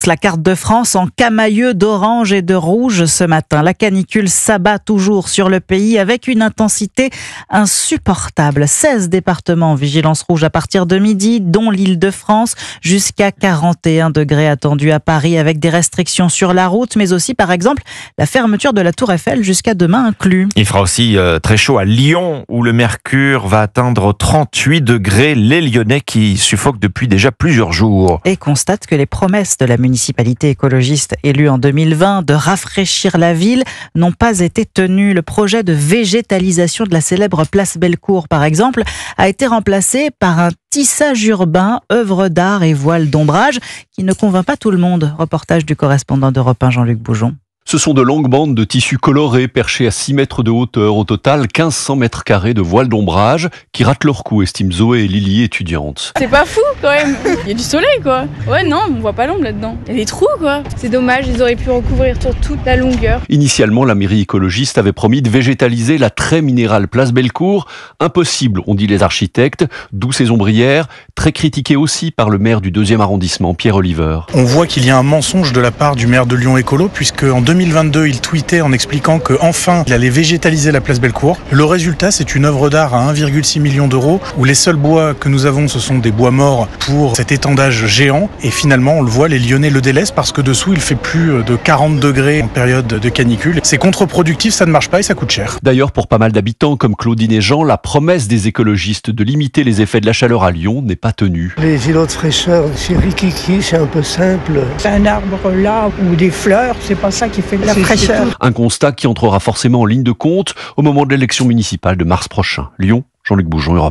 la carte de France en camailleux d'orange et de rouge ce matin. La canicule s'abat toujours sur le pays avec une intensité insupportable. 16 départements en vigilance rouge à partir de midi, dont l'Île-de-France, jusqu'à 41 degrés attendus à Paris avec des restrictions sur la route, mais aussi par exemple la fermeture de la Tour Eiffel jusqu'à demain inclus. Il fera aussi très chaud à Lyon où le mercure va atteindre 38 degrés. Les Lyonnais qui suffoquent depuis déjà plusieurs jours. Et constate que les promesses de la municipalité écologiste élue en 2020 de rafraîchir la ville n'ont pas été tenues. Le projet de végétalisation de la célèbre place Bellecour, par exemple, a été remplacé par un tissage urbain, œuvre d'art et voile d'ombrage qui ne convainc pas tout le monde. Reportage du correspondant d'Europe 1, Jean-Luc Boujon. Ce sont de longues bandes de tissu coloré perchées à 6 mètres de hauteur. Au total, 1500 mètres carrés de voile d'ombrage qui ratent leur coup, estiment Zoé et Lily, étudiantes. C'est pas fou quand même. Il y a du soleil quoi. Ouais non, on voit pas l'ombre là-dedans. Il y a des trous quoi. C'est dommage, ils auraient pu recouvrir sur toute la longueur. Initialement, la mairie écologiste avait promis de végétaliser la très minérale place Bellecour. Impossible, ont dit les architectes, d'où ces ombrières, très critiquées aussi par le maire du 2e arrondissement, Pierre Oliver. On voit qu'il y a un mensonge de la part du maire de Lyon Écolo, puisque en 2022, il tweetait en expliquant qu'enfin, il allait végétaliser la place Bellecour. Le résultat, c'est une œuvre d'art à 1,6 million d'euros, où les seuls bois que nous avons, ce sont des bois morts pour cet étendage géant. Et finalement, on le voit, les Lyonnais le délaissent parce que dessous, il fait plus de 40 degrés en période de canicule. C'est contre-productif, ça ne marche pas et ça coûte cher. D'ailleurs, pour pas mal d'habitants comme Claudine et Jean, la promesse des écologistes de limiter les effets de la chaleur à Lyon n'est pas tenue. Les îlots de fraîcheur, c'est rikiki, c'est un peu simple. C'est un arbre là ou des fleurs, c'est pas ça qui fait de la fraîcheur. Un constat qui entrera forcément en ligne de compte au moment de l'élection municipale de mars prochain. Lyon, Jean-Luc Boujon, Europe 1.